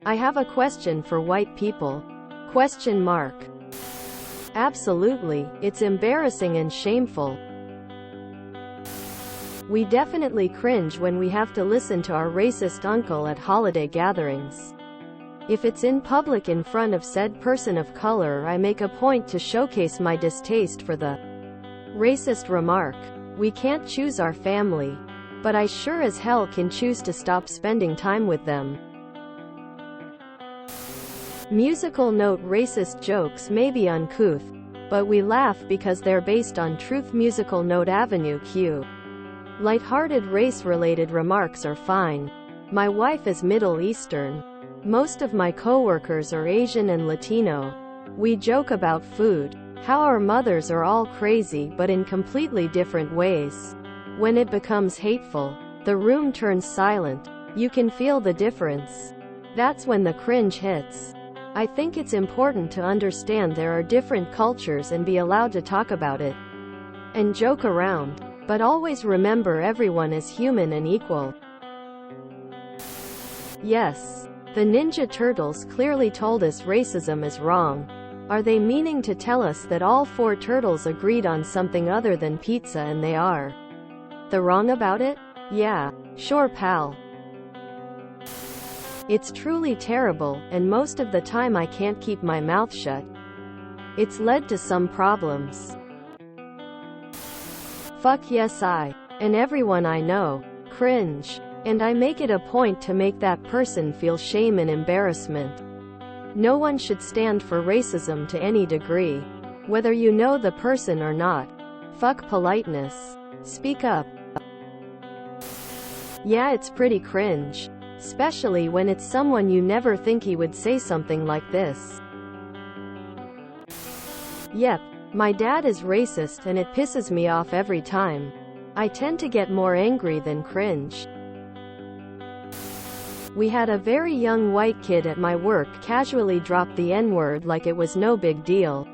I have a question for white people. Question mark. Absolutely, it's embarrassing and shameful. We definitely cringe when we have to listen to our racist uncle at holiday gatherings. If it's in public in front of said person of color, I make a point to showcase my distaste for the racist remark. We can't choose our family, but I sure as hell can choose to stop spending time with them. Musical note: racist jokes may be uncouth, but we laugh because they're based on truth. Musical note: Avenue Q. Lighthearted race-related remarks are fine. My wife is Middle Eastern. Most of my coworkers are Asian and Latino. We joke about food, how our mothers are all crazy but in completely different ways. When it becomes hateful, the room turns silent. You can feel the difference. That's when the cringe hits. I think it's important to understand there are different cultures and be allowed to talk about it and joke around. But always remember, everyone is human and equal. Yes, the Ninja Turtles clearly told us racism is wrong. Are they meaning to tell us that all 4 turtles agreed on something other than pizza and they are the wrong about it? Yeah, sure pal. It's truly terrible, and most of the time I can't keep my mouth shut. It's led to some problems. Fuck yes, I and everyone I know cringe, and I make it a point to make that person feel shame and embarrassment. No one should stand for racism to any degree, whether you know the person or not. Fuck politeness. Speak up. Yeah, it's pretty cringe, especially when it's someone you never think he would say something like this. Yep. My dad is racist and it pisses me off every time. I tend to get more angry than cringe. We had a very young white kid at my work casually drop the N-word like it was no big deal.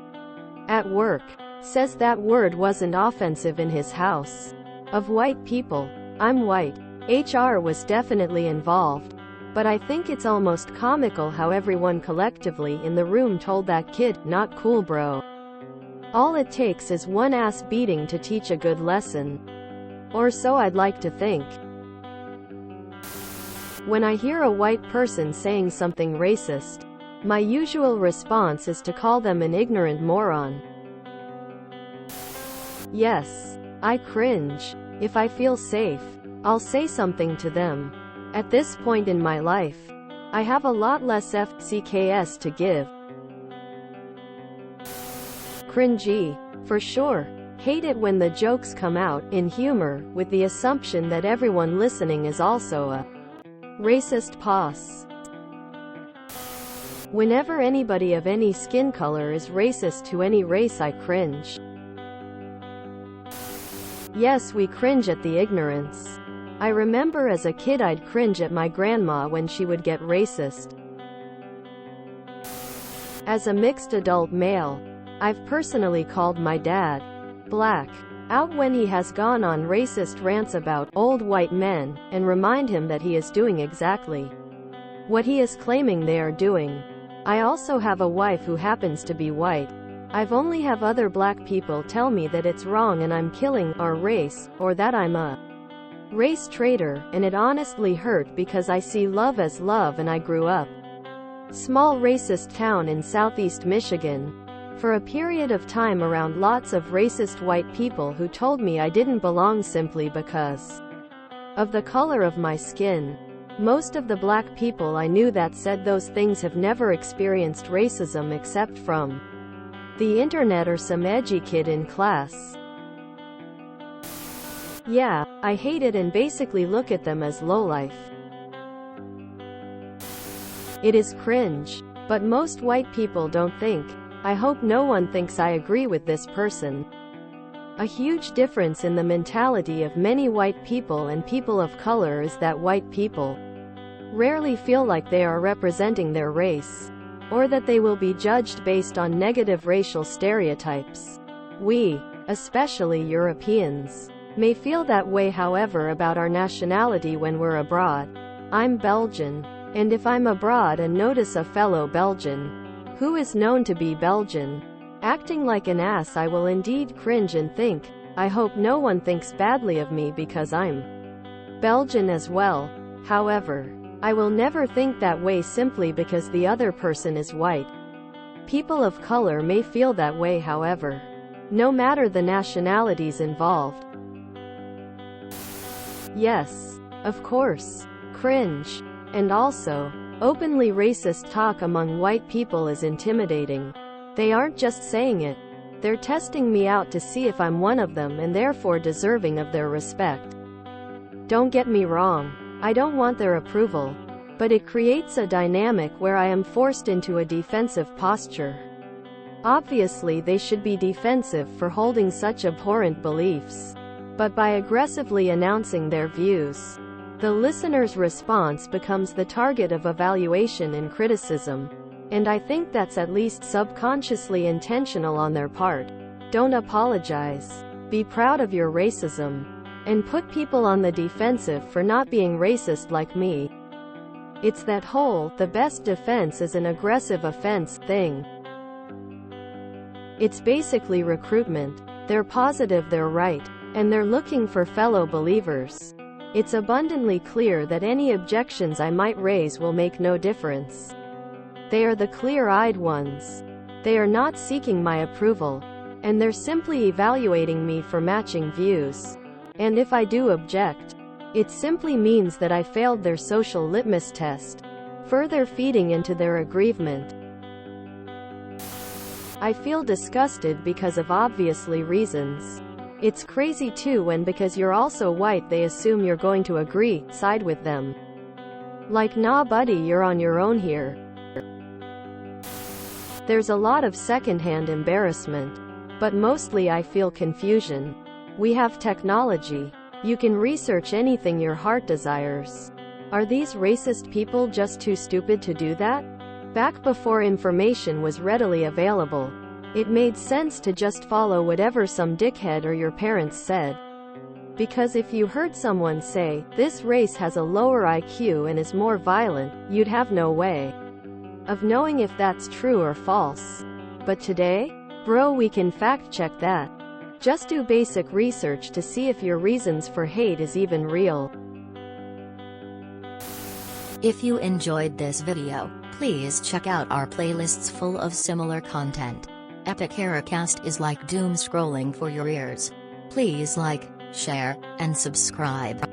At work. Says that word wasn't offensive in his house. Of white people. I'm white. HR was definitely involved. But I think it's almost comical how everyone collectively in the room told that kid, "Not cool, bro." All it takes is one ass beating to teach a good lesson. Or so I'd like to think. When I hear a white person saying something racist, my usual response is to call them an ignorant moron. Yes, I cringe. If I feel safe, I'll say something to them. At this point in my life, I have a lot less FCKS to give. Cringy. For sure. Hate it when the jokes come out, in humor, with the assumption that everyone listening is also a racist posse. Whenever anybody of any skin color is racist to any race, I cringe. Yes, we cringe at the ignorance. I remember as a kid I'd cringe at my grandma when she would get racist. As a mixed adult male, I've personally called my dad black out when he has gone on racist rants about old white men, and remind him that he is doing exactly what he is claiming they are doing. I also have a wife who happens to be white. I've only have other black people tell me that it's wrong and I'm killing our race, or that I'm a race traitor, and it honestly hurt because I see love as love and I grew up small racist town in southeast Michigan for a period of time around lots of racist white people who told me I didn't belong simply because of the color of my skin. Most of the black people I knew that said those things have never experienced racism except from the internet or some edgy kid in class. Yeah, I hate it and basically look at them as lowlife. It is cringe. But most white people don't think. I hope no one thinks I agree with this person. A huge difference in the mentality of many white people and people of color is that white people rarely feel like they are representing their race, or that they will be judged based on negative racial stereotypes. We, especially Europeans, may feel that way however about our nationality when we're abroad. I'm Belgian, And if I'm abroad and notice a fellow Belgian, who is known to be Belgian, acting like an ass, I will indeed cringe and think, I hope no one thinks badly of me because I'm Belgian as well. However, I will never think that way simply because the other person is white. People of color may feel that way, however, no matter the nationalities involved. Yes, of course, cringe. And also, openly racist talk among white people is intimidating. They aren't just saying it, they're testing me out to see if I'm one of them and therefore deserving of their respect. Don't get me wrong, I don't want their approval, but it creates a dynamic where I am forced into a defensive posture. Obviously they should be defensive for holding such abhorrent beliefs, but by aggressively announcing their views, the listener's response becomes the target of evaluation and criticism, and I think that's at least subconsciously intentional on their part. Don't apologize. Be proud of your racism, and put people on the defensive for not being racist like me. It's that whole, the best defense is an aggressive offense thing. It's basically recruitment. They're positive they're right, and they're looking for fellow believers. It's abundantly clear that any objections I might raise will make no difference. They are the clear-eyed ones. They are not seeking my approval, and they're simply evaluating me for matching views. And if I do object, it simply means that I failed their social litmus test, further feeding into their aggrievement. I feel disgusted because of obviously reasons. It's crazy too when because you're also white they assume you're going to agree, side with them. Like, nah buddy, you're on your own here. There's a lot of secondhand embarrassment, but mostly I feel confusion. We have technology. You can research anything your heart desires. Are these racist people just too stupid to do that? Back before information was readily available, it made sense to just follow whatever some dickhead or your parents said. Because if you heard someone say, this race has a lower IQ and is more violent, you'd have no way of knowing if that's true or false. But today, bro, we can fact check that. Just do basic research to see if your reasons for hate is even real. If you enjoyed this video, please check out our playlists full of similar content. Epic Eracast is like doom scrolling for your ears. Please like, share, and subscribe.